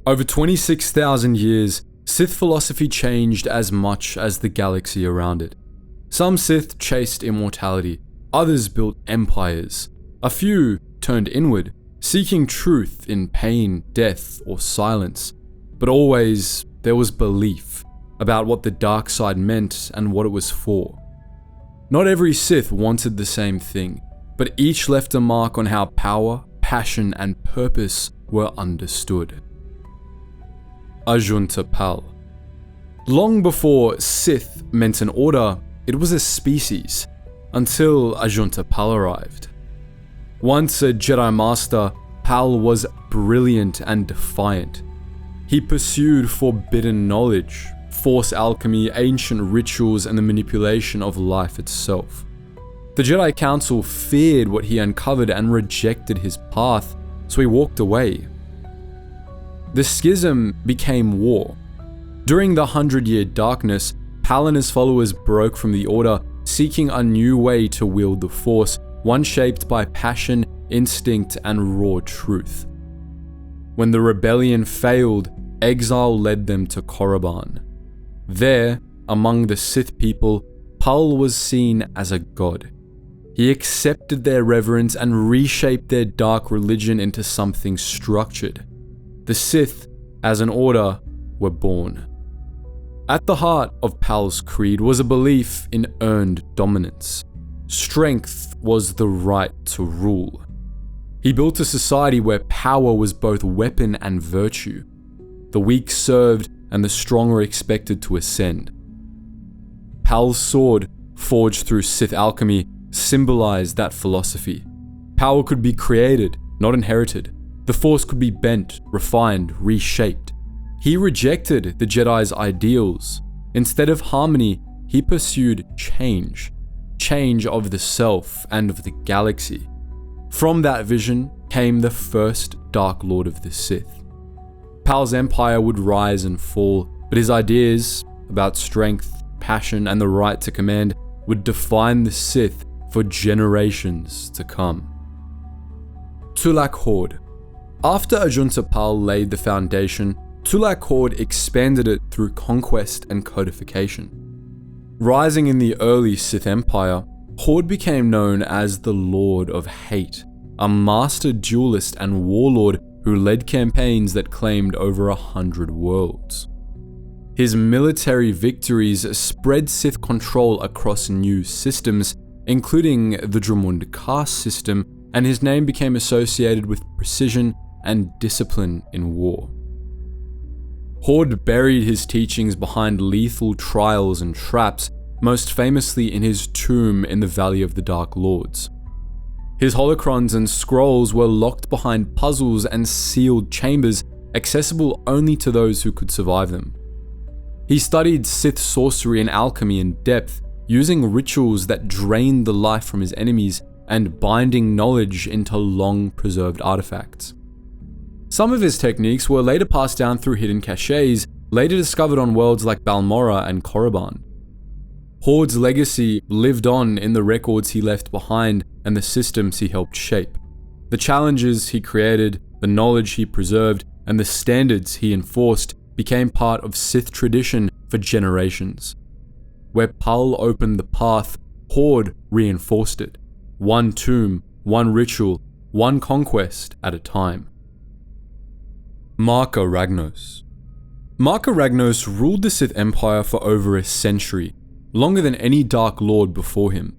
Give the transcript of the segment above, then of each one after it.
Over 26,000 years, Sith philosophy changed as much as the galaxy around it. Some Sith chased immortality, others built empires. A few turned inward, seeking truth in pain, death, or silence. But always, there was belief about what the dark side meant and what it was for. Not every Sith wanted the same thing, but each left a mark on how power, passion, and purpose were understood. Ajunta Pall. Long before Sith meant an order, it was a species, until Ajunta Pall arrived. Once a Jedi Master, Pall was brilliant and defiant. He pursued forbidden knowledge, Force alchemy, ancient rituals, and the manipulation of life itself. The Jedi Council feared what he uncovered and rejected his path, so he walked away. The schism became war. During the 100-Year Darkness, Pall and his followers broke from the Order, seeking a new way to wield the Force, one shaped by passion, instinct, and raw truth. When the rebellion failed, exile led them to Korriban. There, among the Sith people, Pall was seen as a god. He accepted their reverence and reshaped their dark religion into something structured. The Sith, as an order, were born. At the heart of Pall's creed was a belief in earned dominance. Strength was the right to rule. He built a society where power was both weapon and virtue. The weak served and the strong were expected to ascend. Pall's sword, forged through Sith alchemy, symbolized that philosophy. Power could be created, not inherited. The Force could be bent, refined, reshaped. He rejected the Jedi's ideals. Instead of harmony, he pursued change. Change of the self and of the galaxy. From that vision came the first Dark Lord of the Sith. Pall's empire would rise and fall, but his ideas about strength, passion, and the right to command would define the Sith for generations to come. Tulak Hord. After Ajunta Pall laid the foundation, Tulak Hord expanded it through conquest and codification. Rising in the early Sith Empire, Hord became known as the Lord of Hate, a master duelist and warlord who led campaigns that claimed over 100 worlds. His military victories spread Sith control across new systems, including the Dromund caste system, and his name became associated with precision and discipline in war. Hord buried his teachings behind lethal trials and traps, most famously in his tomb in the Valley of the Dark Lords. His holocrons and scrolls were locked behind puzzles and sealed chambers, accessible only to those who could survive them. He studied Sith sorcery and alchemy in depth, using rituals that drained the life from his enemies and binding knowledge into long-preserved artifacts. Some of his techniques were later passed down through hidden caches, later discovered on worlds like Balmorra and Korriban. Hord's legacy lived on in the records he left behind and the systems he helped shape. The challenges he created, the knowledge he preserved, and the standards he enforced became part of Sith tradition for generations. Where Pall opened the path, Hord reinforced it. One tomb, one ritual, one conquest at a time. Marka Ragnos. Marka Ragnos ruled the Sith Empire for over a century, longer than any Dark Lord before him.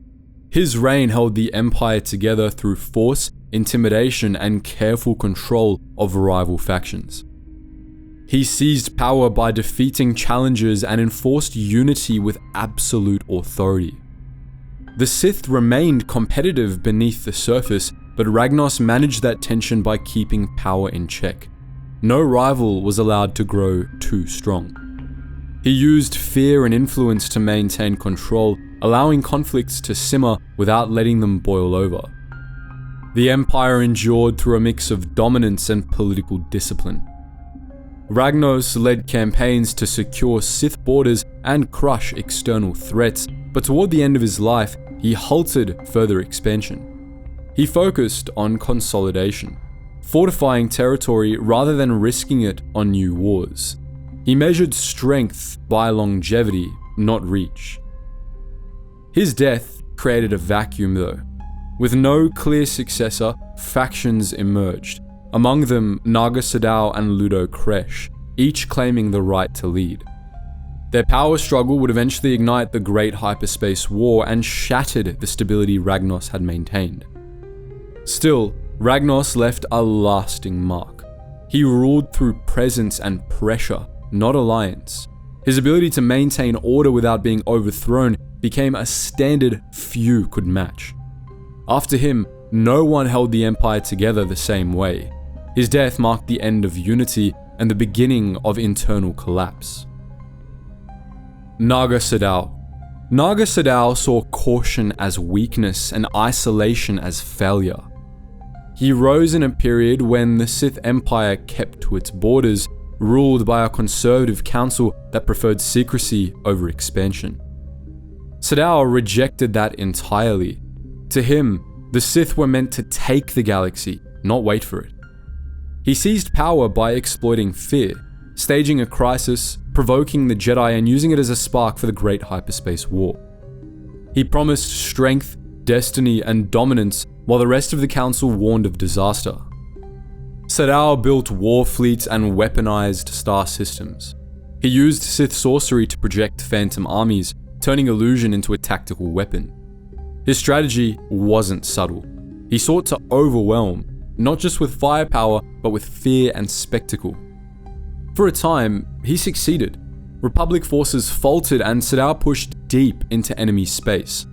His reign held the Empire together through force, intimidation, and careful control of rival factions. He seized power by defeating challengers and enforced unity with absolute authority. The Sith remained competitive beneath the surface, but Ragnos managed that tension by keeping power in check. No rival was allowed to grow too strong. He used fear and influence to maintain control, allowing conflicts to simmer without letting them boil over. The Empire endured through a mix of dominance and political discipline. Ragnos led campaigns to secure Sith borders and crush external threats, but toward the end of his life, he halted further expansion. He focused on consolidation. fortifying territory rather than risking it on new wars. He measured strength by longevity, not reach. His death created a vacuum though. With no clear successor, factions emerged, among them Naga Sadow and Ludo Kressh, each claiming the right to lead. Their power struggle would eventually ignite the Great Hyperspace War and shattered the stability Ragnos had maintained. Still, Ragnos left a lasting mark. He ruled through presence and pressure, not alliance. His ability to maintain order without being overthrown became a standard few could match. After him, no one held the Empire together the same way. His death marked the end of unity and the beginning of internal collapse. Naga Sadow. Naga Sadow saw caution as weakness and isolation as failure. He rose in a period when the Sith Empire kept to its borders, ruled by a conservative council that preferred secrecy over expansion. Sadow rejected that entirely. To him, the Sith were meant to take the galaxy, not wait for it. He seized power by exploiting fear, staging a crisis, provoking the Jedi and using it as a spark for the Great Hyperspace War. He promised strength, destiny, and dominance while the rest of the council warned of disaster. Sadow built war fleets and weaponized star systems. He used Sith sorcery to project phantom armies, turning illusion into a tactical weapon. His strategy wasn't subtle. He sought to overwhelm, not just with firepower, but with fear and spectacle. For a time, he succeeded. Republic forces faltered and Sadow pushed deep into enemy space.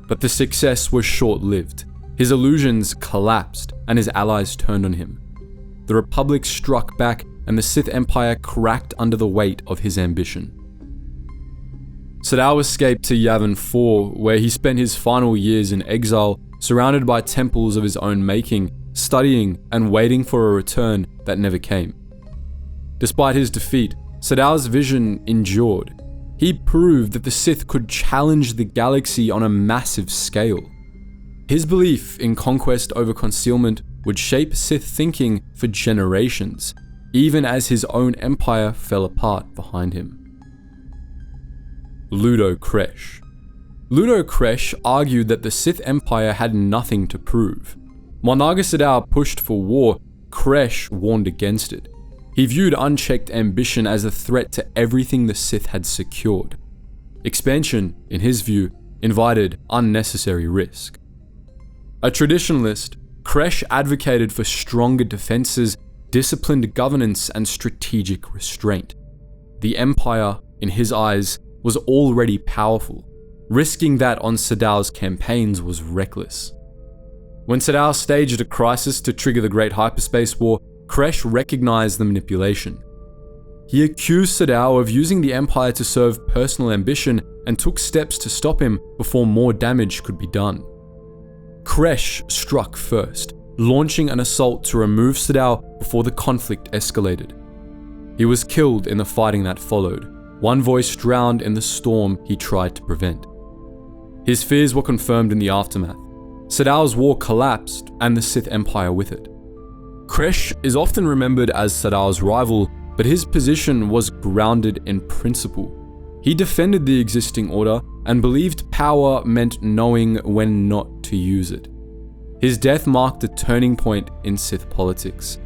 But the success was short-lived. His illusions collapsed and his allies turned on him. The Republic struck back and the Sith Empire cracked under the weight of his ambition. Sadow escaped to Yavin 4, where he spent his final years in exile, surrounded by temples of his own making, studying and waiting for a return that never came. Despite his defeat, Sadow's vision endured. He proved that the Sith could challenge the galaxy on a massive scale. His belief in conquest over concealment would shape Sith thinking for generations, even as his own empire fell apart behind him. Ludo Kressh. Ludo Kressh argued that the Sith Empire had nothing to prove. While Naga Sadow pushed for war, Kressh warned against it. He viewed unchecked ambition as a threat to everything the Sith had secured. Expansion, in his view, invited unnecessary risk. A traditionalist, Kressh advocated for stronger defenses, disciplined governance, and strategic restraint. The Empire, in his eyes, was already powerful. Risking that on Sadow's campaigns was reckless. When Sadow staged a crisis to trigger the Great Hyperspace War, Kressh recognized the manipulation. He accused Sadow of using the Empire to serve personal ambition and took steps to stop him before more damage could be done. Kressh struck first, launching an assault to remove Sadow before the conflict escalated. He was killed in the fighting that followed, one voice drowned in the storm he tried to prevent. His fears were confirmed in the aftermath. Sadow's war collapsed, and the Sith Empire with it. Kressh is often remembered as Sadow's rival, but his position was grounded in principle. He defended the existing order and believed power meant knowing when not to use it. His death marked a turning point in Sith politics.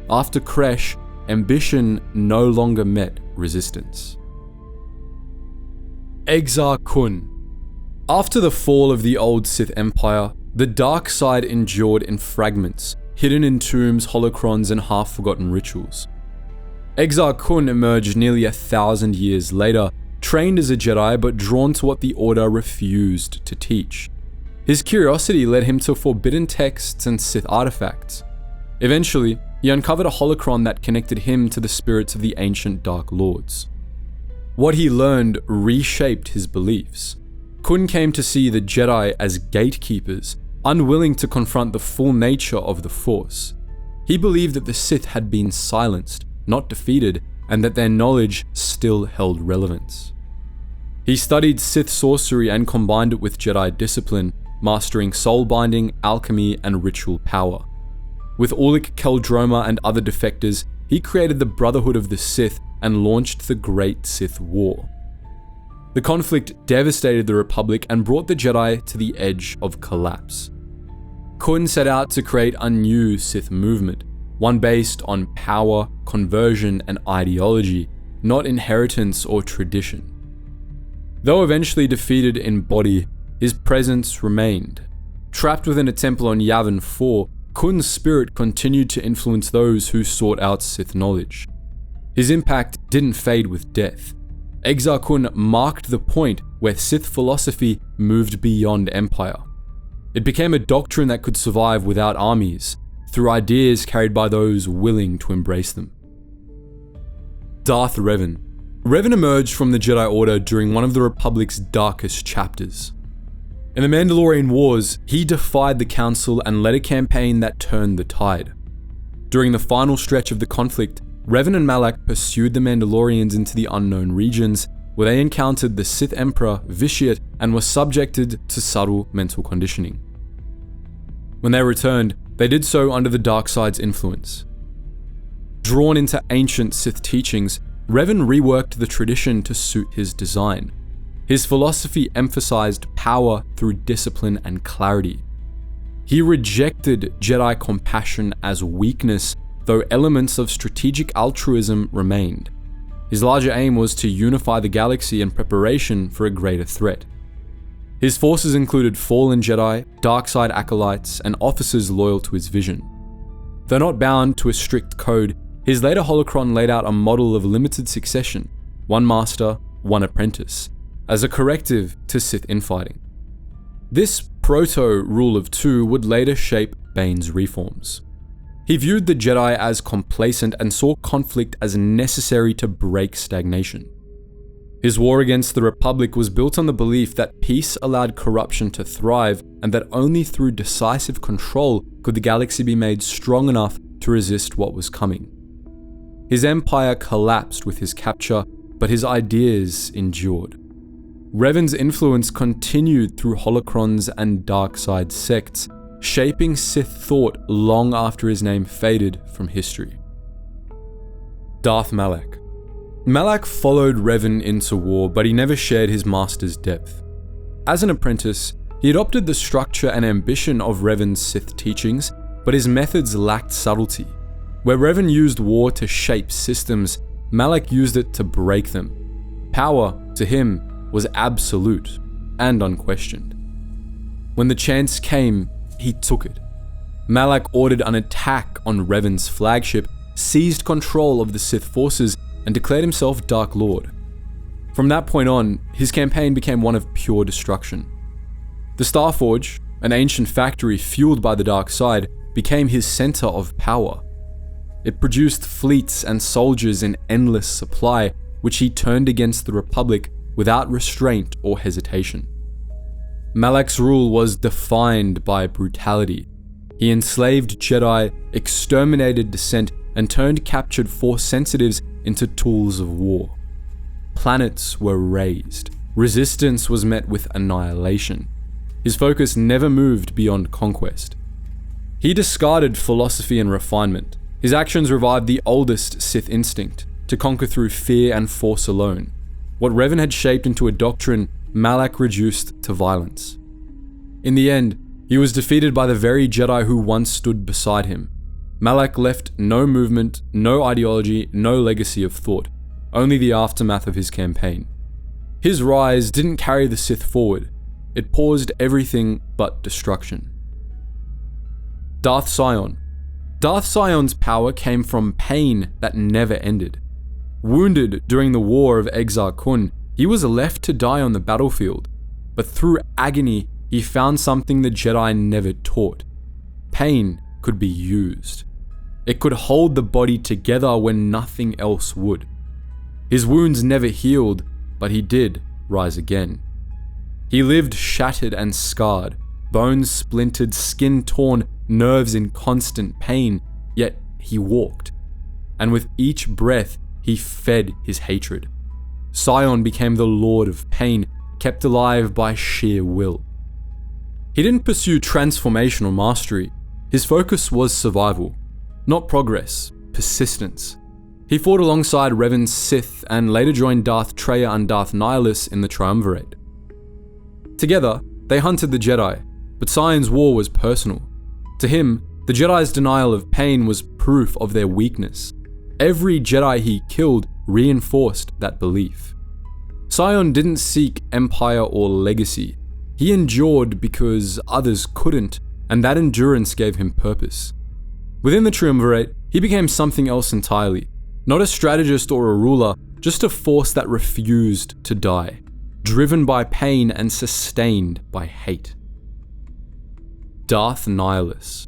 After Kressh, ambition no longer met resistance. Exar Kun. After the fall of the old Sith Empire, the dark side endured in fragments, hidden in tombs, holocrons, and half-forgotten rituals. Exar Kun emerged nearly 1,000 years later, trained as a Jedi but drawn to what the Order refused to teach. His curiosity led him to forbidden texts and Sith artifacts. Eventually, he uncovered a holocron that connected him to the spirits of the ancient Dark Lords. What he learned reshaped his beliefs. Kun came to see the Jedi as gatekeepers, unwilling to confront the full nature of the Force. He believed that the Sith had been silenced, not defeated, and that their knowledge still held relevance. He studied Sith sorcery and combined it with Jedi discipline, mastering soul binding, alchemy, and ritual power. With Ulic Qel-Droma and other defectors, he created the Brotherhood of the Sith and launched the Great Sith War. The conflict devastated the Republic and brought the Jedi to the edge of collapse. Kun set out to create a new Sith movement, one based on power, conversion, and ideology, not inheritance or tradition. Though eventually defeated in body, his presence remained. Trapped within a temple on Yavin 4, Kun's spirit continued to influence those who sought out Sith knowledge. His impact didn't fade with death. Exar Kun marked the point where Sith philosophy moved beyond Empire. It became a doctrine that could survive without armies, through ideas carried by those willing to embrace them. Darth Revan. Revan emerged from the Jedi Order during one of the Republic's darkest chapters. In the Mandalorian Wars, he defied the Council and led a campaign that turned the tide. During the final stretch of the conflict, Revan and Malak pursued the Mandalorians into the unknown regions, where they encountered the Sith Emperor Vitiate and were subjected to subtle mental conditioning. When they returned, they did so under the dark side's influence. Drawn into ancient Sith teachings, Revan reworked the tradition to suit his design. His philosophy emphasized power through discipline and clarity. He rejected Jedi compassion as weakness, though elements of strategic altruism remained. His larger aim was to unify the galaxy in preparation for a greater threat. His forces included fallen Jedi, dark side acolytes, and officers loyal to his vision. Though not bound to a strict code, his later holocron laid out a model of limited succession, one master, one apprentice, as a corrective to Sith infighting. This proto-rule of two would later shape Bane's reforms. He viewed the Jedi as complacent and saw conflict as necessary to break stagnation. His war against the Republic was built on the belief that peace allowed corruption to thrive and that only through decisive control could the galaxy be made strong enough to resist what was coming. His empire collapsed with his capture, but his ideas endured. Revan's influence continued through holocrons and dark side sects, shaping Sith thought long after his name faded from history. Darth Malak. Malak followed Revan into war, but he never shared his master's depth. As an apprentice, he adopted the structure and ambition of Revan's Sith teachings, but his methods lacked subtlety. Where Revan used war to shape systems, Malak used it to break them. Power, to him, was absolute and unquestioned. When the chance came, he took it. Malak ordered an attack on Revan's flagship, seized control of the Sith forces, and declared himself Dark Lord. From that point on, his campaign became one of pure destruction. The Starforge, an ancient factory fueled by the dark side, became his center of power. It produced fleets and soldiers in endless supply, which he turned against the Republic without restraint or hesitation. Malak's rule was defined by brutality. He enslaved Jedi, exterminated dissent, and turned captured Force sensitives into tools of war. Planets were razed. Resistance was met with annihilation. His focus never moved beyond conquest. He discarded philosophy and refinement. His actions revived the oldest Sith instinct, to conquer through fear and force alone. What Revan had shaped into a doctrine, Malak reduced to violence. In the end, he was defeated by the very Jedi who once stood beside him. Malak left no movement, no ideology, no legacy of thought, only the aftermath of his campaign. His rise didn't carry the Sith forward, it paused everything but destruction. Darth Sion. Darth Sion's power came from pain that never ended. Wounded during the War of Exar Kun, he was left to die on the battlefield, but through agony, he found something the Jedi never taught. Pain could be used. It could hold the body together when nothing else would. His wounds never healed, but he did rise again. He lived shattered and scarred, bones splintered, skin torn, nerves in constant pain, yet he walked. And with each breath, he fed his hatred. Sion became the Lord of Pain, kept alive by sheer will. He didn't pursue transformational mastery. His focus was survival, not progress, persistence. He fought alongside Revan's Sith and later joined Darth Traya and Darth Nihilus in the Triumvirate. Together, they hunted the Jedi, but Sion's war was personal. To him, the Jedi's denial of pain was proof of their weakness. Every Jedi he killed reinforced that belief. Sion didn't seek empire or legacy. He endured because others couldn't, and that endurance gave him purpose. Within the Triumvirate, he became something else entirely. Not a strategist or a ruler, just a force that refused to die, driven by pain and sustained by hate. Darth Nihilus.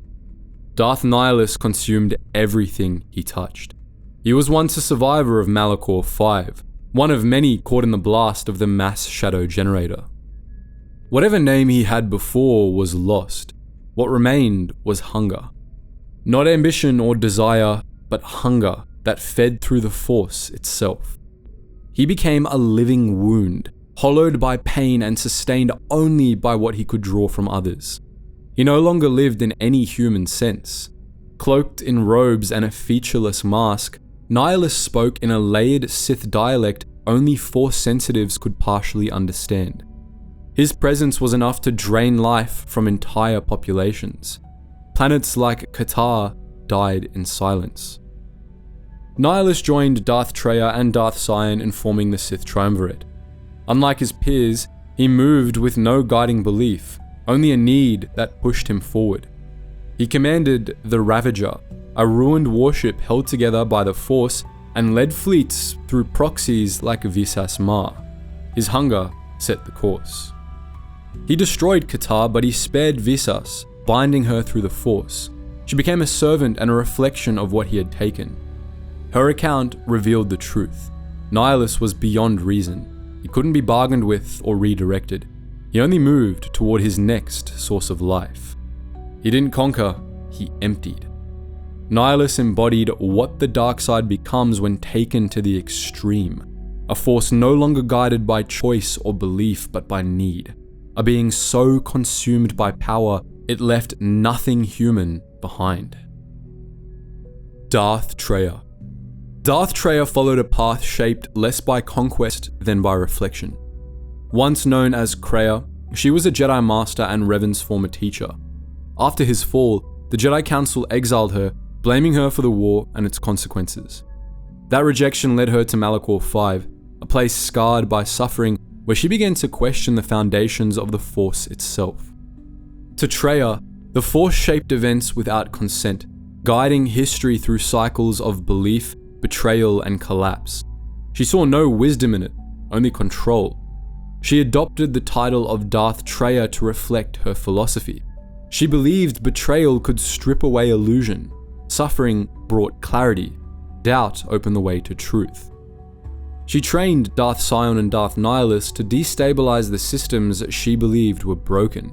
Darth Nihilus consumed everything he touched. He was once a survivor of Malachor V, one of many caught in the blast of the mass shadow generator. Whatever name he had before was lost. What remained was hunger. Not ambition or desire, but hunger that fed through the Force itself. He became a living wound, hollowed by pain and sustained only by what he could draw from others. He no longer lived in any human sense. Cloaked in robes and a featureless mask, Nihilus spoke in a layered Sith dialect only Force sensitives could partially understand. His presence was enough to drain life from entire populations. Planets like Qatar died in silence. Nihilus joined Darth Traya and Darth Sion in forming the Sith Triumvirate. Unlike his peers, he moved with no guiding belief, only a need that pushed him forward. He commanded the Ravager, a ruined warship held together by the Force, and led fleets through proxies like Visas Marr. His hunger set the course. He destroyed Qatar, but he spared Visas, binding her through the Force. She became a servant and a reflection of what he had taken. Her account revealed the truth. Nihilus was beyond reason. He couldn't be bargained with or redirected. He only moved toward his next source of life. He didn't conquer, he emptied. Nihilus embodied what the dark side becomes when taken to the extreme. A force no longer guided by choice or belief, but by need. A being so consumed by power, it left nothing human behind. Darth Traya. Darth Traya followed a path shaped less by conquest than by reflection. Once known as Kraya, she was a Jedi Master and Revan's former teacher. After his fall, the Jedi Council exiled her, blaming her for the war and its consequences. That rejection led her to Malachor V, a place scarred by suffering where she began to question the foundations of the Force itself. To Traya, the Force shaped events without consent, guiding history through cycles of belief, betrayal, and collapse. She saw no wisdom in it, only control. She adopted the title of Darth Traya to reflect her philosophy. She believed betrayal could strip away illusion. Suffering brought clarity. Doubt opened the way to truth. She trained Darth Sion and Darth Nihilus to destabilize the systems she believed were broken.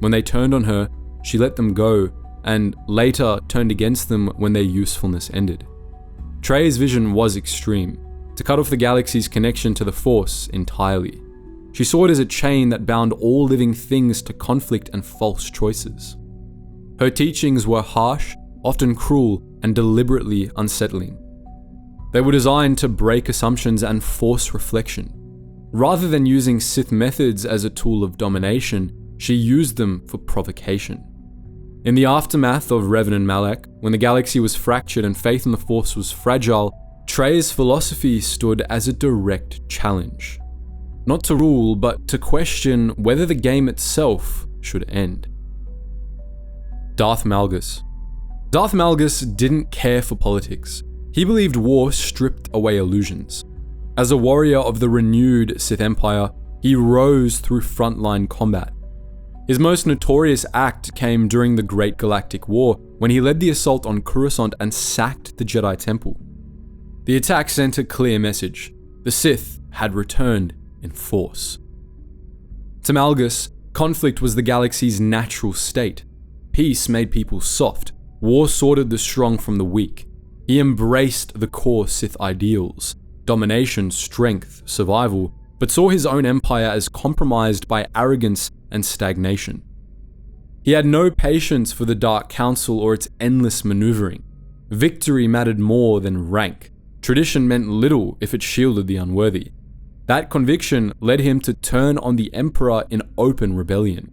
When they turned on her, she let them go, and later turned against them when their usefulness ended. Traya's vision was extreme, to cut off the galaxy's connection to the Force entirely. She saw it as a chain that bound all living things to conflict and false choices. Her teachings were harsh, often cruel, and deliberately unsettling. They were designed to break assumptions and force reflection. Rather than using Sith methods as a tool of domination, she used them for provocation. In the aftermath of Revan and Malak, when the galaxy was fractured and faith in the Force was fragile, Traya's philosophy stood as a direct challenge. Not to rule, but to question whether the game itself should end. Darth Malgus. Darth Malgus didn't care for politics. He believed war stripped away illusions. As a warrior of the renewed Sith Empire, he rose through frontline combat. His most notorious act came during the Great Galactic War, when he led the assault on Coruscant and sacked the Jedi Temple. The attack sent a clear message: the Sith had returned in force. To Malgus, conflict was the galaxy's natural state. Peace made people soft. War sorted the strong from the weak. He embraced the core Sith ideals: domination, strength, survival, but saw his own empire as compromised by arrogance and stagnation. He had no patience for the Dark Council or its endless maneuvering. Victory mattered more than rank. Tradition meant little if it shielded the unworthy. That conviction led him to turn on the Emperor in open rebellion.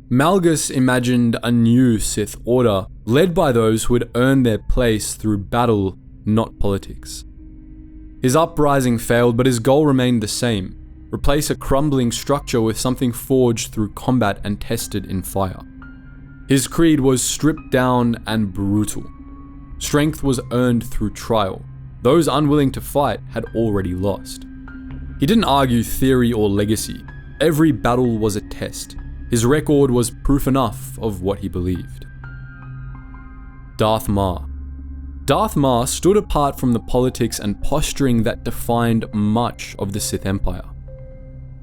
Malgus imagined a new Sith order, led by those who had earned their place through battle, not politics. His uprising failed, but his goal remained the same: replace a crumbling structure with something forged through combat and tested in fire. His creed was stripped down and brutal. Strength was earned through trial. Those unwilling to fight had already lost. He didn't argue theory or legacy. Every battle was a test. His record was proof enough of what he believed. Darth Marr. Darth Marr stood apart from the politics and posturing that defined much of the Sith Empire.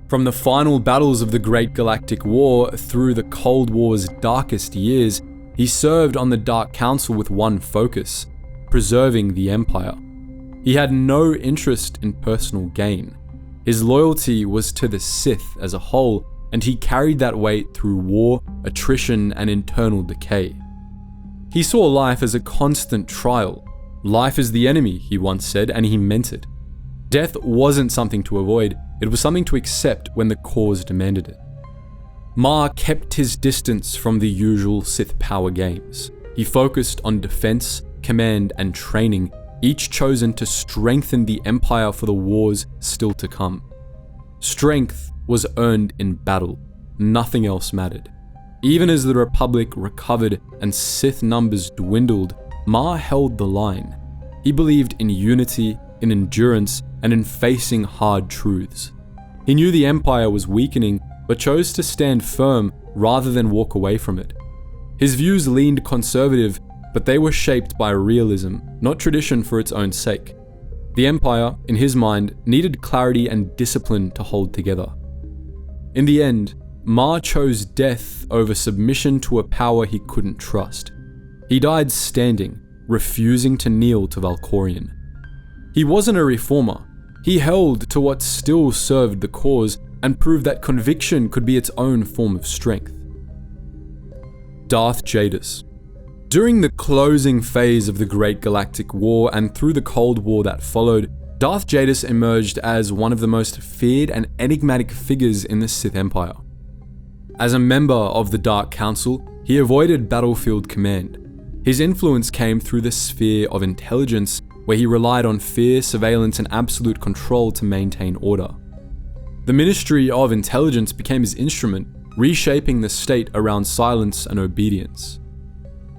From the final battles of the Great Galactic War through the Cold War's darkest years, he served on the Dark Council with one focus: preserving the Empire. He had no interest in personal gain. His loyalty was to the Sith as a whole, and he carried that weight through war, attrition, and internal decay. He saw life as a constant trial. Life is the enemy, he once said, and he meant it. Death wasn't something to avoid, it was something to accept when the cause demanded it. Marr kept his distance from the usual Sith power games. He focused on defense, command, and training, each chosen to strengthen the Empire for the wars still to come. Strength was earned in battle. Nothing else mattered. Even as the Republic recovered and Sith numbers dwindled, Marr held the line. He believed in unity, in endurance, and in facing hard truths. He knew the Empire was weakening, but chose to stand firm rather than walk away from it. His views leaned conservative, but they were shaped by realism, not tradition for its own sake. The Empire, in his mind, needed clarity and discipline to hold together. In the end, Marr chose death over submission to a power he couldn't trust. He died standing, refusing to kneel to Valkorion. He wasn't a reformer. He held to what still served the cause and proved that conviction could be its own form of strength. Darth Jadus. During the closing phase of the Great Galactic War and through the Cold War that followed, Darth Jadus emerged as one of the most feared and enigmatic figures in the Sith Empire. As a member of the Dark Council, he avoided battlefield command. His influence came through the sphere of intelligence, where he relied on fear, surveillance, and absolute control to maintain order. The Ministry of Intelligence became his instrument, reshaping the state around silence and obedience.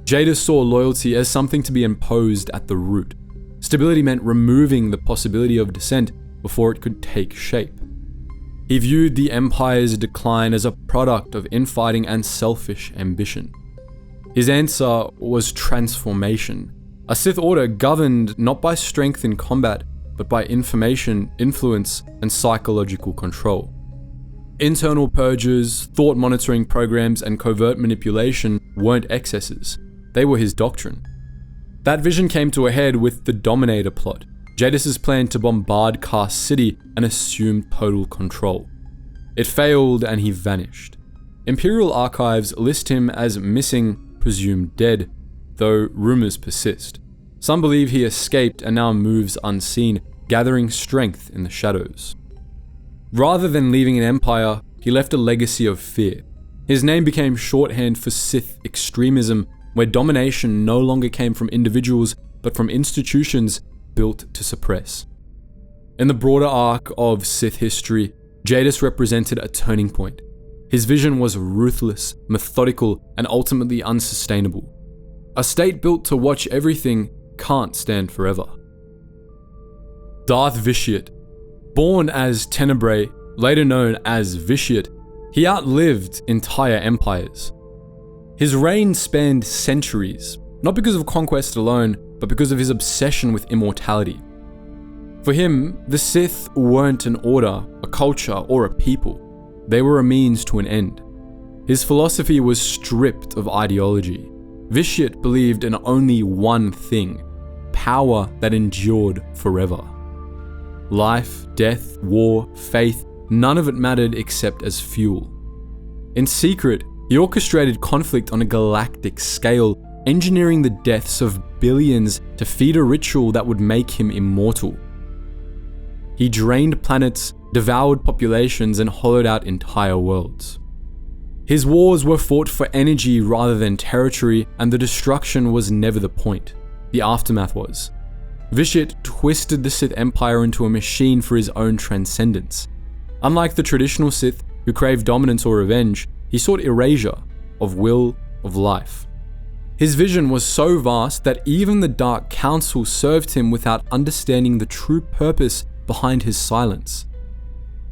Jadus saw loyalty as something to be imposed at the root. Stability meant removing the possibility of dissent before it could take shape. He viewed the Empire's decline as a product of infighting and selfish ambition. His answer was transformation, a Sith order governed not by strength in combat, but by information, influence, and psychological control. Internal purges, thought monitoring programs, and covert manipulation weren't excesses. They were his doctrine. That vision came to a head with the Dominator plot, Jadus's plan to bombard Cast City and assume total control. It failed and he vanished. Imperial archives list him as missing, presumed dead, though rumors persist. Some believe he escaped and now moves unseen, gathering strength in the shadows. Rather than leaving an empire, he left a legacy of fear. His name became shorthand for Sith extremism, where domination no longer came from individuals, but from institutions built to suppress. In the broader arc of Sith history, Jadus represented a turning point. His vision was ruthless, methodical, and ultimately unsustainable. A state built to watch everything can't stand forever. Darth Vitiate. Born as Tenebrous, later known as Vitiate, he outlived entire empires. His reign spanned centuries, not because of conquest alone, but because of his obsession with immortality. For him, the Sith weren't an order, a culture, or a people. They were a means to an end. His philosophy was stripped of ideology. Vitiate believed in only one thing: power that endured forever. Life, death, war, faith, none of it mattered except as fuel. In secret, He orchestrated conflict on a galactic scale, engineering the deaths of billions to feed a ritual that would make him immortal. He drained planets, devoured populations, and hollowed out entire worlds. His wars were fought for energy rather than territory, and the destruction was never the point. The aftermath was. Vitiate twisted the Sith Empire into a machine for his own transcendence. Unlike the traditional Sith, who craved dominance or revenge, he sought erasure of will, of life. His vision was so vast that even the Dark Council served him without understanding the true purpose behind his silence.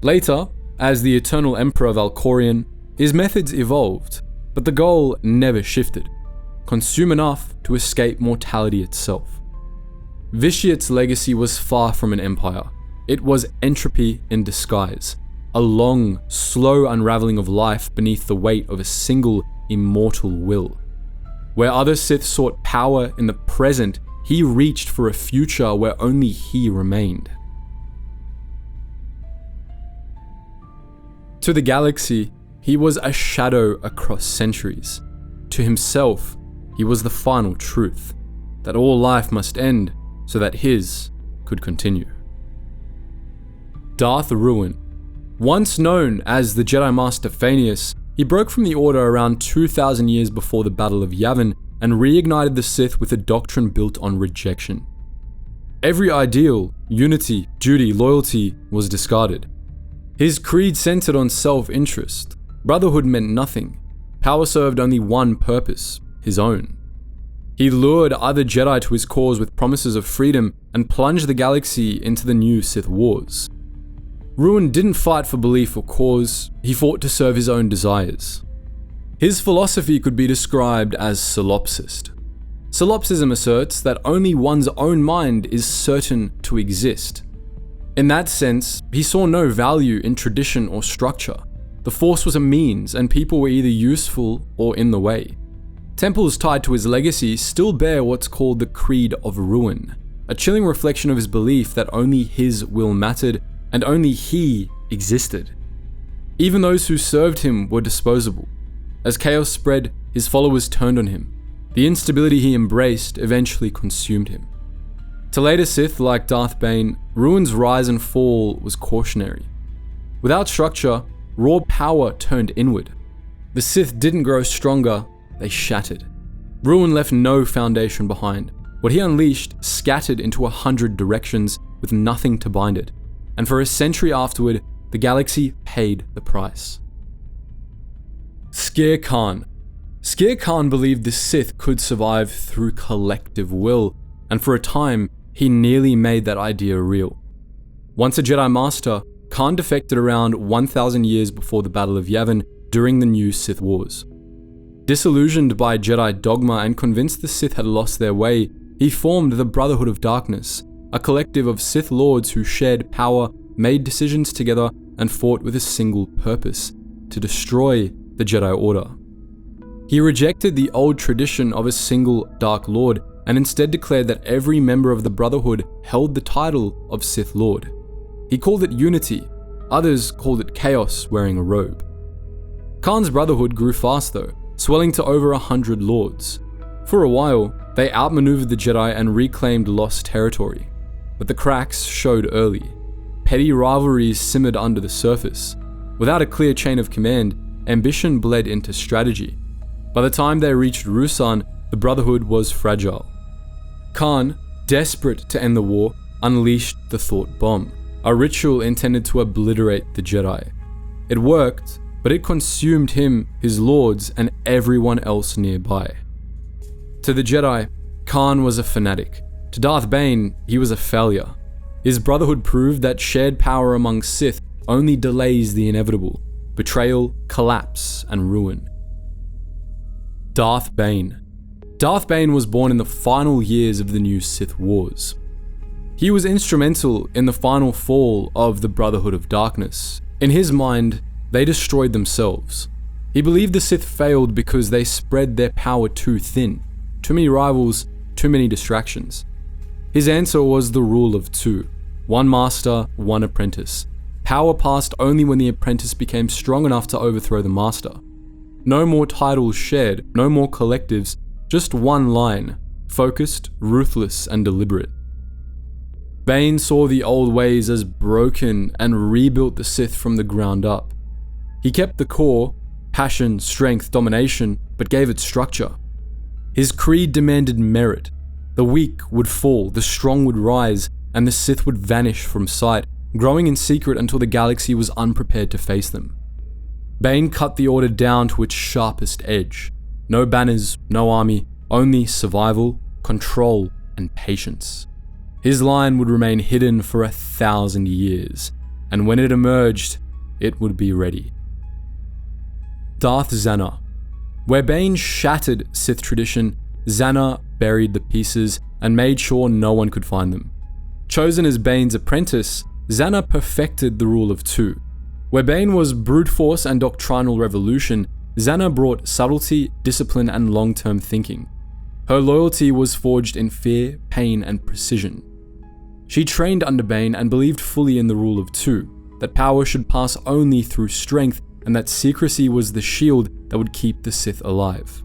Later, as the Eternal Emperor of Alcorian, his methods evolved, but the goal never shifted: consume enough to escape mortality itself. Vitiate's legacy was far from an empire. It was entropy in disguise, a long, slow unraveling of life beneath the weight of a single immortal will. Where other Sith sought power in the present, he reached for a future where only he remained. To the galaxy, he was a shadow across centuries. To himself, he was the final truth, that all life must end so that his could continue. Darth Ruin. Once known as the Jedi Master Phanius, he broke from the Order around 2,000 years before the Battle of Yavin and reignited the Sith with a doctrine built on rejection. Every ideal, unity, duty, loyalty was discarded. His creed centered on self-interest. Brotherhood meant nothing. Power served only one purpose, his own. He lured other Jedi to his cause with promises of freedom and plunged the galaxy into the new Sith Wars. Ruin didn't fight for belief or cause, he fought to serve his own desires. His philosophy could be described as solipsist. Solipsism asserts that only one's own mind is certain to exist. In that sense, he saw no value in tradition or structure. The Force was a means, and people were either useful or in the way. Temples tied to his legacy still bear what's called the Creed of Ruin, a chilling reflection of his belief that only his will mattered and only he existed. Even those who served him were disposable. As chaos spread, his followers turned on him. The instability he embraced eventually consumed him. To later Sith like Darth Bane, Ruin's rise and fall was cautionary. Without structure, raw power turned inward. The Sith didn't grow stronger, they shattered. Ruin left no foundation behind. What he unleashed scattered into 100 directions with nothing to bind it. And for a century afterward, the galaxy paid the price. Skere Kaan. Skere Kaan believed the Sith could survive through collective will, and for a time, he nearly made that idea real. Once a Jedi Master, Kaan defected around 1,000 years before the Battle of Yavin during the new Sith Wars. Disillusioned by Jedi dogma and convinced the Sith had lost their way, he formed the Brotherhood of Darkness, a collective of Sith Lords who shared power, made decisions together, and fought with a single purpose: to destroy the Jedi Order. He rejected the old tradition of a single Dark Lord and instead declared that every member of the Brotherhood held the title of Sith Lord. He called it unity, others called it chaos wearing a robe. Kaan's Brotherhood grew fast though, swelling to over 100 lords. For a while, they outmaneuvered the Jedi and reclaimed lost territory. But the cracks showed early. Petty rivalries simmered under the surface. Without a clear chain of command, ambition bled into strategy. By the time they reached Ruusan, the Brotherhood was fragile. Kaan, desperate to end the war, unleashed the Thought Bomb, a ritual intended to obliterate the Jedi. It worked, but it consumed him, his lords, and everyone else nearby. To the Jedi, Kaan was a fanatic. To Darth Bane, he was a failure. His Brotherhood proved that shared power among Sith only delays the inevitable: betrayal, collapse, and ruin. Darth Bane. Darth Bane was born in the final years of the new Sith Wars. He was instrumental in the final fall of the Brotherhood of Darkness. In his mind, they destroyed themselves. He believed the Sith failed because they spread their power too thin. Too many rivals, too many distractions. His answer was the rule of two: one master, one apprentice. Power passed only when the apprentice became strong enough to overthrow the master. No more titles shared, no more collectives, just one line, focused, ruthless, and deliberate. Bane saw the old ways as broken and rebuilt the Sith from the ground up. He kept the core, passion, strength, domination, but gave it structure. His creed demanded merit. The weak would fall, the strong would rise, and the Sith would vanish from sight, growing in secret until the galaxy was unprepared to face them. Bane cut the Order down to its sharpest edge. No banners, no army, only survival, control, and patience. His line would remain hidden for 1,000 years, and when it emerged, it would be ready. Darth Zannah. Where Bane shattered Sith tradition, Zannah buried the pieces and made sure no one could find them. Chosen as Bane's apprentice, Zannah perfected the rule of two. Where Bane was brute force and doctrinal revolution, Zannah brought subtlety, discipline, and long-term thinking. Her loyalty was forged in fear, pain, and precision. She trained under Bane and believed fully in the rule of two, that power should pass only through strength and that secrecy was the shield that would keep the Sith alive.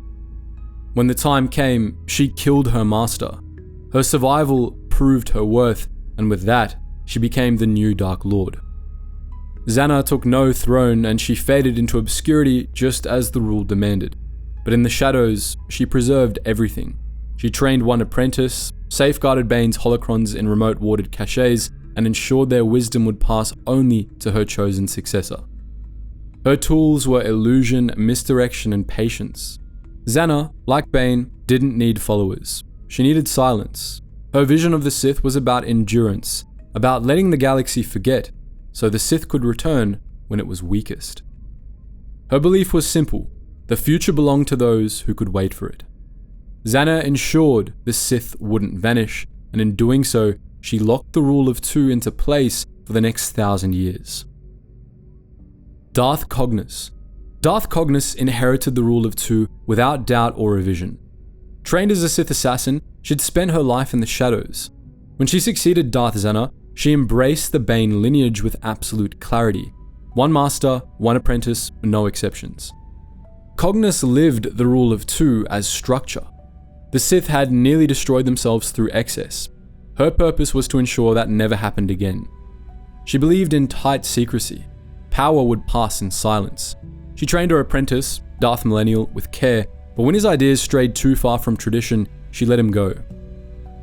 When the time came, she killed her master. Her survival proved her worth, and with that, she became the new Dark Lord. Zannah took no throne and she faded into obscurity just as the rule demanded. But in the shadows, she preserved everything. She trained one apprentice, safeguarded Bane's holocrons in remote warded caches, and ensured their wisdom would pass only to her chosen successor. Her tools were illusion, misdirection, and patience. Zannah, like Bane, didn't need followers. She needed silence. Her vision of the Sith was about endurance, about letting the galaxy forget, so the Sith could return when it was weakest. Her belief was simple: the future belonged to those who could wait for it. Zannah ensured the Sith wouldn't vanish, and in doing so, she locked the rule of two into place for the next 1,000 years. Darth Cognus. Darth Cognus inherited the rule of two without doubt or revision. Trained as a Sith assassin, she'd spent her life in the shadows. When she succeeded Darth Zannah, she embraced the Bane lineage with absolute clarity. One master, one apprentice, no exceptions. Cognus lived the rule of two as structure. The Sith had nearly destroyed themselves through excess. Her purpose was to ensure that never happened again. She believed in tight secrecy. Power would pass in silence. She trained her apprentice, Darth Millennial, with care, but when his ideas strayed too far from tradition, she let him go.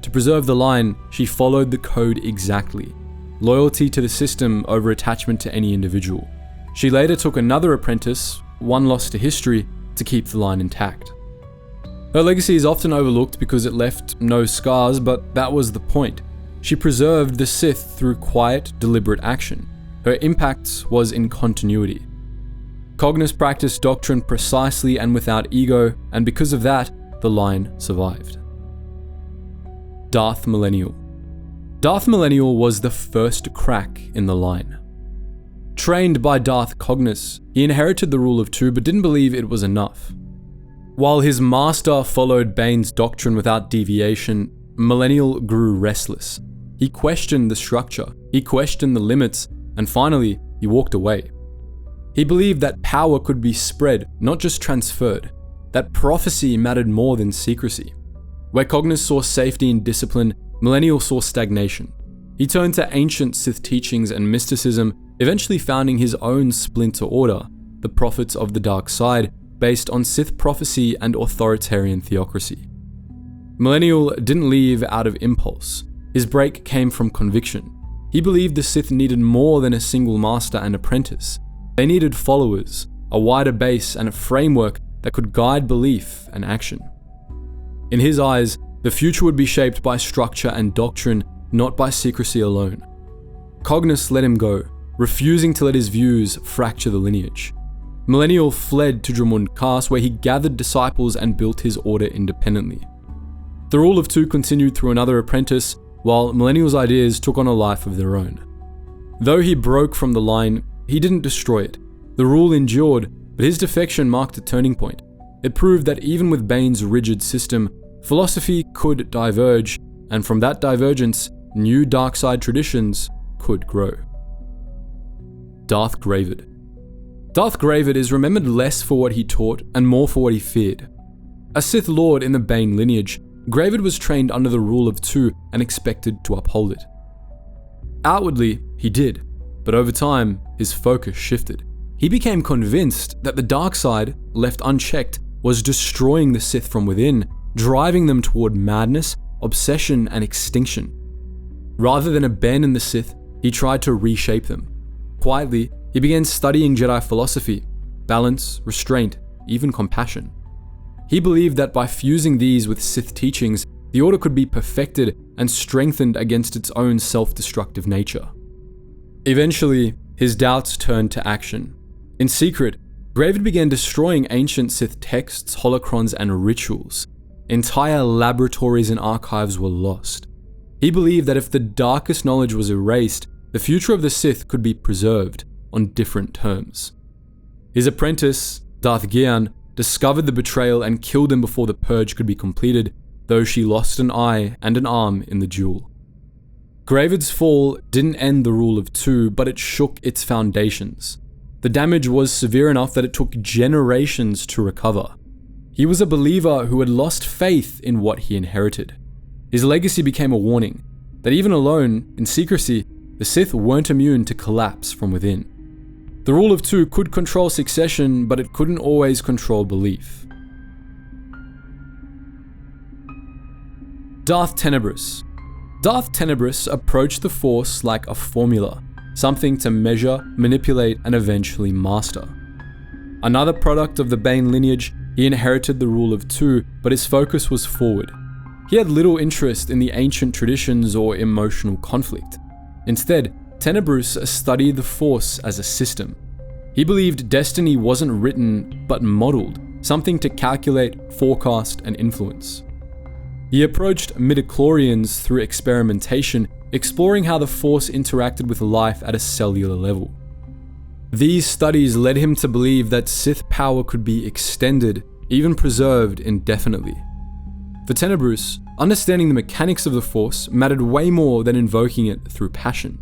To preserve the line, she followed the code exactly. Loyalty to the system over attachment to any individual. She later took another apprentice, one lost to history, to keep the line intact. Her legacy is often overlooked because it left no scars, but that was the point. She preserved the Sith through quiet, deliberate action. Her impact was in continuity. Cognus practiced doctrine precisely and without ego, and because of that, the line survived. Darth Millennial. Darth Millennial was the first crack in the line. Trained by Darth Cognus, he inherited the rule of two but didn't believe it was enough. While his master followed Bane's doctrine without deviation, Millennial grew restless. He questioned the structure, he questioned the limits, and finally, he walked away. He believed that power could be spread, not just transferred, that prophecy mattered more than secrecy. Where Cognus saw safety in discipline, Millennial saw stagnation. He turned to ancient Sith teachings and mysticism, eventually founding his own splinter order, the Prophets of the Dark Side, based on Sith prophecy and authoritarian theocracy. Millennial didn't leave out of impulse. His break came from conviction. He believed the Sith needed more than a single master and apprentice. They needed followers, a wider base, and a framework that could guide belief and action. In his eyes, the future would be shaped by structure and doctrine, not by secrecy alone. Cognus let him go, refusing to let his views fracture the lineage. Millennial fled to Dromund Kaas, where he gathered disciples and built his order independently. The rule of two continued through another apprentice, while Millennial's ideas took on a life of their own. Though he broke from the line, he didn't destroy it. The rule endured, but his defection marked a turning point. It proved that even with Bane's rigid system, philosophy could diverge, and from that divergence, new dark side traditions could grow. Darth Gravid. Darth Gravid is remembered less for what he taught and more for what he feared. A Sith Lord in the Bane lineage, Gravid was trained under the rule of two and expected to uphold it. Outwardly, he did, but over time, his focus shifted. He became convinced that the dark side, left unchecked, was destroying the Sith from within, driving them toward madness, obsession, and extinction. Rather than abandon the Sith, he tried to reshape them. Quietly, he began studying Jedi philosophy, balance, restraint, even compassion. He believed that by fusing these with Sith teachings, the Order could be perfected and strengthened against its own self-destructive nature. Eventually, his doubts turned to action. In secret, Gravid began destroying ancient Sith texts, holocrons, and rituals. Entire laboratories and archives were lost. He believed that if the darkest knowledge was erased, the future of the Sith could be preserved on different terms. His apprentice, Darth Sion, discovered the betrayal and killed him before the purge could be completed, though she lost an eye and an arm in the duel. Gravid's fall didn't end the rule of two, but it shook its foundations. The damage was severe enough that it took generations to recover. He was a believer who had lost faith in what he inherited. His legacy became a warning that even alone, in secrecy, the Sith weren't immune to collapse from within. The rule of two could control succession, but it couldn't always control belief. Darth Tenebrous. Darth Tenebrous approached the Force like a formula, something to measure, manipulate, and eventually master. Another product of the Bane lineage, he inherited the rule of two, but his focus was forward. He had little interest in the ancient traditions or emotional conflict. Instead, Tenebrous studied the Force as a system. He believed destiny wasn't written, but modeled, something to calculate, forecast, and influence. He approached midichlorians through experimentation, exploring how the Force interacted with life at a cellular level. These studies led him to believe that Sith power could be extended, even preserved indefinitely. For Tenebrous, understanding the mechanics of the Force mattered way more than invoking it through passion.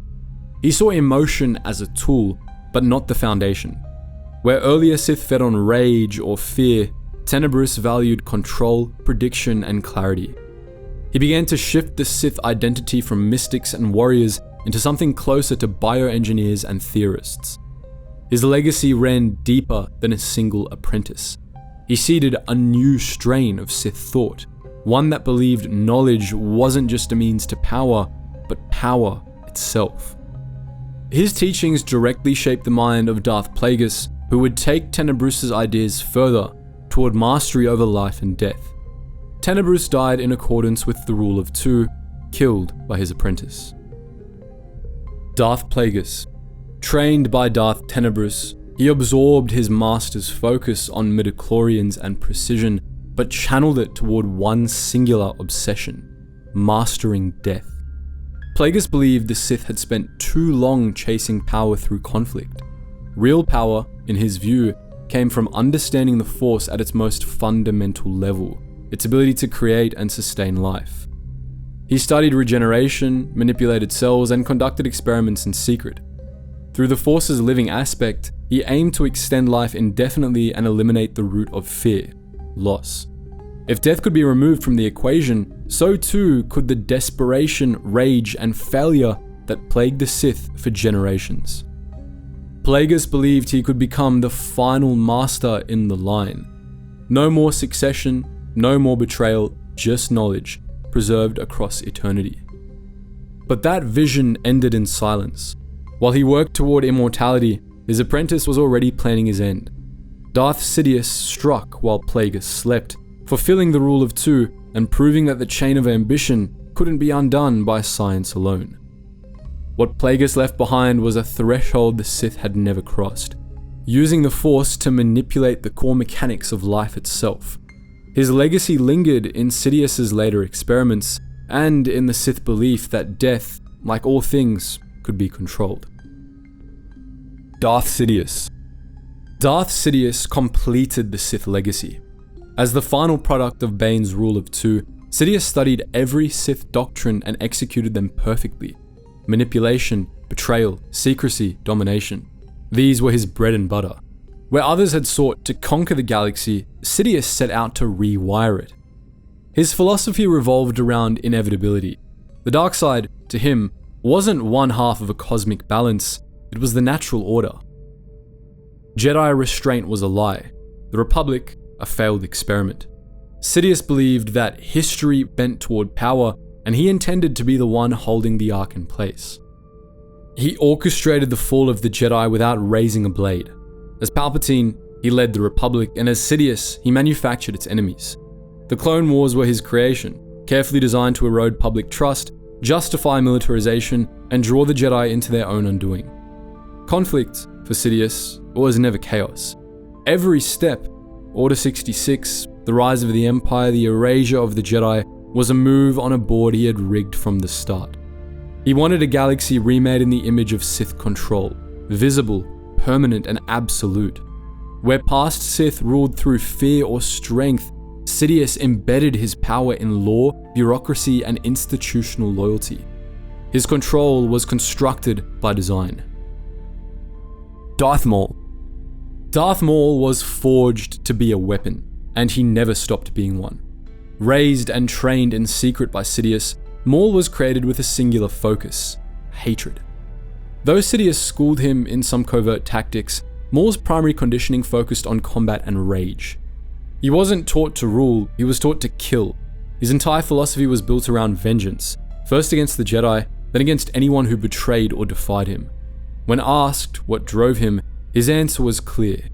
He saw emotion as a tool, but not the foundation. Where earlier Sith fed on rage or fear, Tenebrous valued control, prediction, and clarity. He began to shift the Sith identity from mystics and warriors into something closer to bioengineers and theorists. His legacy ran deeper than a single apprentice. He seeded a new strain of Sith thought, one that believed knowledge wasn't just a means to power, but power itself. His teachings directly shaped the mind of Darth Plagueis, who would take Tenebrous's ideas further toward mastery over life and death. Tenebrous died in accordance with the rule of two, killed by his apprentice. Darth Plagueis. Trained by Darth Tenebrous, he absorbed his master's focus on midichlorians and precision, but channeled it toward one singular obsession: mastering death. Plagueis believed the Sith had spent too long chasing power through conflict. Real power, in his view, came from understanding the Force at its most fundamental level, its ability to create and sustain life. He studied regeneration, manipulated cells, and conducted experiments in secret. Through the Force's living aspect, he aimed to extend life indefinitely and eliminate the root of fear: loss. If death could be removed from the equation, so too could the desperation, rage, and failure that plagued the Sith for generations. Plagueis believed he could become the final master in the line. No more succession, no more betrayal, just knowledge, preserved across eternity. But that vision ended in silence. While he worked toward immortality, his apprentice was already planning his end. Darth Sidious struck while Plagueis slept, fulfilling the rule of two and proving that the chain of ambition couldn't be undone by science alone. What Plagueis left behind was a threshold the Sith had never crossed, using the Force to manipulate the core mechanics of life itself. His legacy lingered in Sidious's later experiments, and in the Sith belief that death, like all things, could be controlled. Darth Sidious. Darth Sidious completed the Sith legacy. As the final product of Bane's rule of two, Sidious studied every Sith doctrine and executed them perfectly. Manipulation, betrayal, secrecy, domination. These were his bread and butter. Where others had sought to conquer the galaxy, Sidious set out to rewire it. His philosophy revolved around inevitability. The dark side, to him, wasn't one half of a cosmic balance, it was the natural order. Jedi restraint was a lie, the Republic a failed experiment. Sidious believed that history bent toward power, and he intended to be the one holding the Ark in place. He orchestrated the fall of the Jedi without raising a blade. As Palpatine, he led the Republic, and as Sidious, he manufactured its enemies. The Clone Wars were his creation, carefully designed to erode public trust, justify militarization, and draw the Jedi into their own undoing. Conflict, for Sidious, was never chaos. Every step, Order 66, the rise of the Empire, the erasure of the Jedi, was a move on a board he had rigged from the start. He wanted a galaxy remade in the image of Sith control, visible, permanent, and absolute. Where past Sith ruled through fear or strength, Sidious embedded his power in law, bureaucracy, and institutional loyalty. His control was constructed by design. Darth Maul. Darth Maul was forged to be a weapon, and he never stopped being one. Raised and trained in secret by Sidious, Maul was created with a singular focus: hatred. Though Sidious schooled him in some covert tactics, Maul's primary conditioning focused on combat and rage. He wasn't taught to rule, he was taught to kill. His entire philosophy was built around vengeance, first against the Jedi, then against anyone who betrayed or defied him. When asked what drove him, his answer was clear: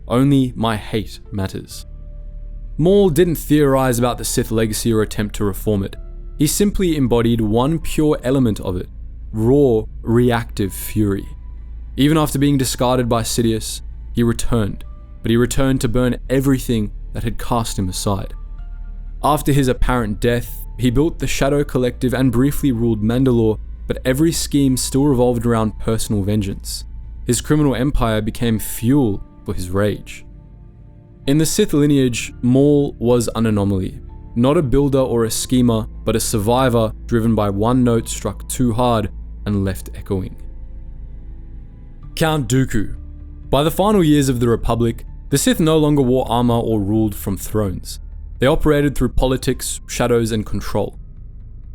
only my hate matters. Maul didn't theorize about the Sith legacy or attempt to reform it. He simply embodied one pure element of it: raw, reactive fury. Even after being discarded by Sidious, he returned, but he returned to burn everything that had cast him aside. After his apparent death, he built the Shadow Collective and briefly ruled Mandalore, but every scheme still revolved around personal vengeance. His criminal empire became fuel for his rage. In the Sith lineage, Maul was an anomaly. Not a builder or a schemer, but a survivor driven by one note struck too hard and left echoing. Count Dooku. By the final years of the Republic, the Sith no longer wore armor or ruled from thrones. They operated through politics, shadows, and control.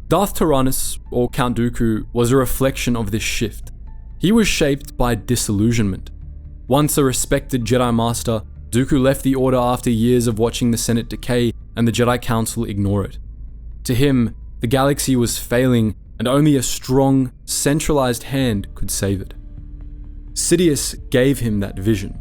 Darth Tyrannus, or Count Dooku, was a reflection of this shift. He was shaped by disillusionment. Once a respected Jedi Master, Dooku left the Order after years of watching the Senate decay and the Jedi Council ignore it. To him, the galaxy was failing, and only a strong, centralized hand could save it. Sidious gave him that vision.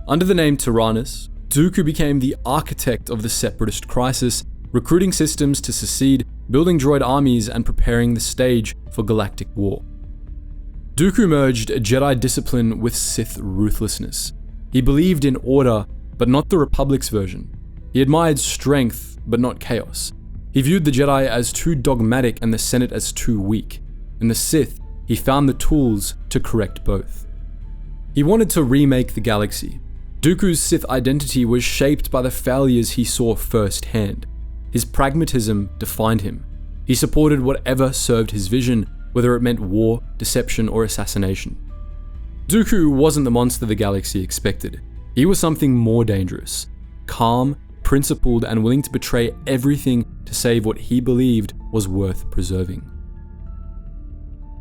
Under the name Tyrannus, Dooku became the architect of the Separatist crisis, recruiting systems to secede, building droid armies, and preparing the stage for galactic war. Dooku merged Jedi discipline with Sith ruthlessness. He believed in order, but not the Republic's version. He admired strength, but not chaos. He viewed the Jedi as too dogmatic and the Senate as too weak. In the Sith, he found the tools to correct both. He wanted to remake the galaxy. Dooku's Sith identity was shaped by the failures he saw firsthand. His pragmatism defined him. He supported whatever served his vision, whether it meant war, deception, or assassination. Dooku wasn't the monster the galaxy expected. He was something more dangerous. Calm, principled, and willing to betray everything to save what he believed was worth preserving.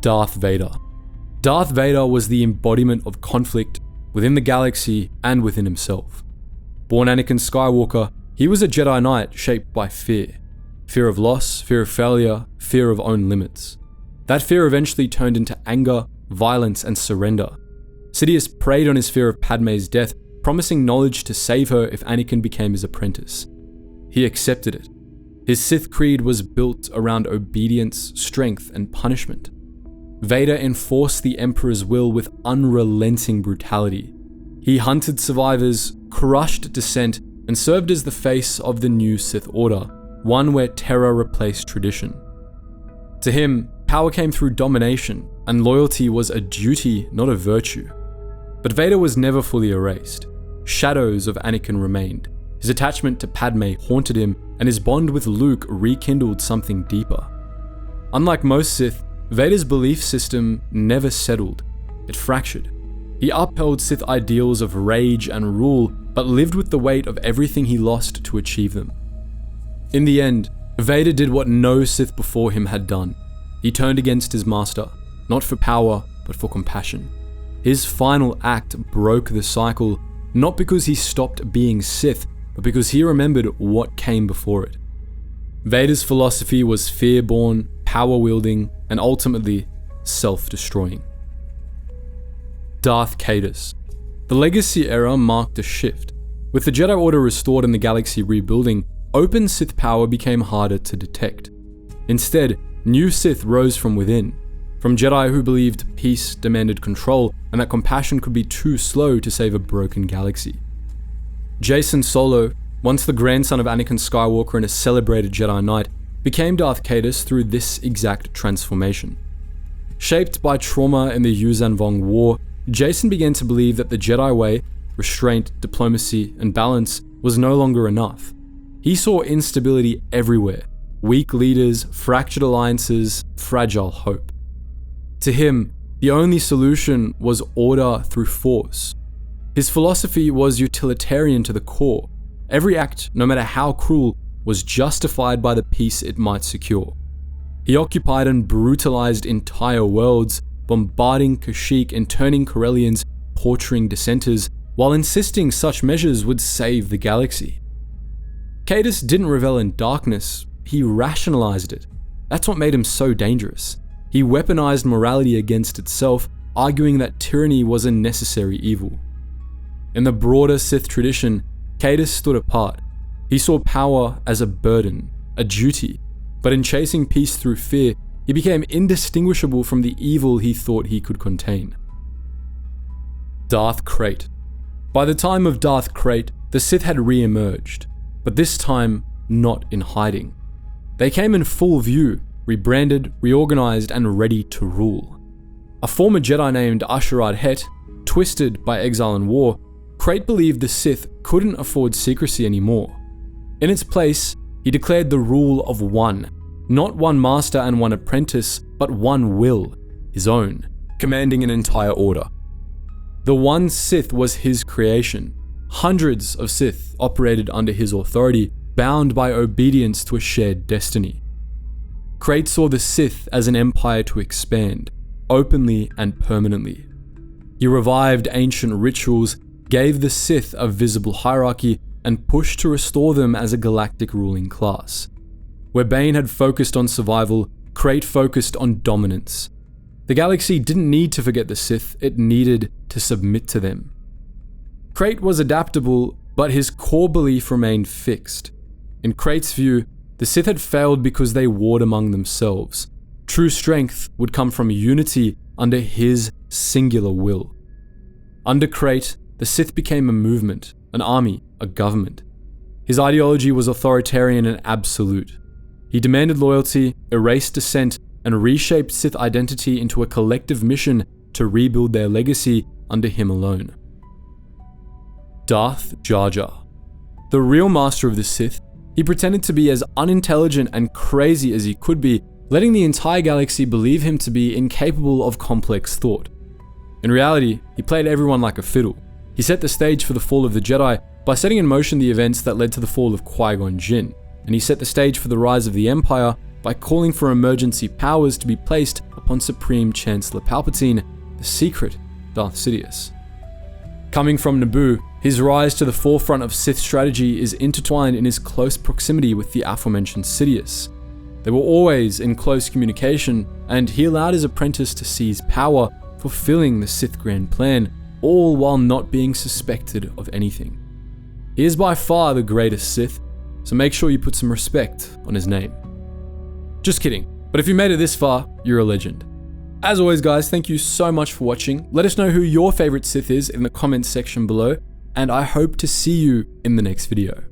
Darth Vader. Darth Vader was the embodiment of conflict within the galaxy and within himself. Born Anakin Skywalker, he was a Jedi Knight shaped by fear. Fear of loss, fear of failure, fear of own limits. That fear eventually turned into anger, violence, and surrender. Sidious preyed on his fear of Padme's death, promising knowledge to save her if Anakin became his apprentice. He accepted it. His Sith creed was built around obedience, strength, and punishment. Vader enforced the Emperor's will with unrelenting brutality. He hunted survivors, crushed dissent, and served as the face of the new Sith Order, one where terror replaced tradition. To him, power came through domination, and loyalty was a duty, not a virtue. But Vader was never fully erased. Shadows of Anakin remained. His attachment to Padme haunted him, and his bond with Luke rekindled something deeper. Unlike most Sith, Vader's belief system never settled. It fractured. He upheld Sith ideals of rage and rule, but lived with the weight of everything he lost to achieve them. In the end, Vader did what no Sith before him had done. He turned against his master, not for power, but for compassion. His final act broke the cycle, not because he stopped being Sith, but because he remembered what came before it. Vader's philosophy was fear-born, power-wielding, and ultimately self-destroying. Darth Jadus. The Legacy era marked a shift. With the Jedi Order restored and the galaxy rebuilding, open Sith power became harder to detect. Instead, new Sith rose from within, from Jedi who believed peace demanded control and that compassion could be too slow to save a broken galaxy. Jacen Solo, once the grandson of Anakin Skywalker and a celebrated Jedi Knight, became Darth Jadus through this exact transformation. Shaped by trauma in the Yuuzhan Vong War, Jacen began to believe that the Jedi way, restraint, diplomacy, and balance was no longer enough. He saw instability everywhere, weak leaders, fractured alliances, fragile hope. To him, the only solution was order through force. His philosophy was utilitarian to the core. Every act, no matter how cruel, was justified by the peace it might secure. He occupied and brutalized entire worlds, bombarding Kashyyyk and turning Corellians, torturing dissenters, while insisting such measures would save the galaxy. Jadus didn't revel in darkness, he rationalized it. That's what made him so dangerous. He weaponized morality against itself, arguing that tyranny was a necessary evil. In the broader Sith tradition, Jadus stood apart. He saw power as a burden, a duty, but in chasing peace through fear, he became indistinguishable from the evil he thought he could contain. Darth Krayt. By the time of Darth Krayt, the Sith had re-emerged, but this time not in hiding. They came in full view, rebranded, reorganized, and ready to rule. A former Jedi named Asharad Het, twisted by exile and war, Krayt believed the Sith couldn't afford secrecy anymore. In its place, he declared the rule of one, not one master and one apprentice, but one will, his own, commanding an entire order. The one Sith was his creation. Hundreds of Sith operated under his authority, bound by obedience to a shared destiny. Krayt saw the Sith as an empire to expand, openly and permanently. He revived ancient rituals, gave the Sith a visible hierarchy, and pushed to restore them as a galactic ruling class. Where Bane had focused on survival, Krayt focused on dominance. The galaxy didn't need to forget the Sith, it needed to submit to them. Krayt was adaptable, but his core belief remained fixed. In Krayt's view, the Sith had failed because they warred among themselves. True strength would come from unity under his singular will. Under Krayt, the Sith became a movement, an army, a government. His ideology was authoritarian and absolute. He demanded loyalty, erased dissent, and reshaped Sith identity into a collective mission to rebuild their legacy under him alone. Darth Jarjar. The real master of the Sith, he pretended to be as unintelligent and crazy as he could be, letting the entire galaxy believe him to be incapable of complex thought. In reality, he played everyone like a fiddle. He set the stage for the fall of the Jedi by setting in motion the events that led to the fall of Qui-Gon Jinn, and he set the stage for the rise of the Empire by calling for emergency powers to be placed upon Supreme Chancellor Palpatine, the secret Darth Sidious. Coming from Naboo, his rise to the forefront of Sith strategy is intertwined in his close proximity with the aforementioned Sidious. They were always in close communication, and he allowed his apprentice to seize power, fulfilling the Sith Grand Plan, all while not being suspected of anything. He is by far the greatest Sith, so make sure you put some respect on his name. Just kidding, but if you made it this far, you're a legend. As always guys, thank you so much for watching. Let us know who your favorite Sith is in the comments section below, and I hope to see you in the next video.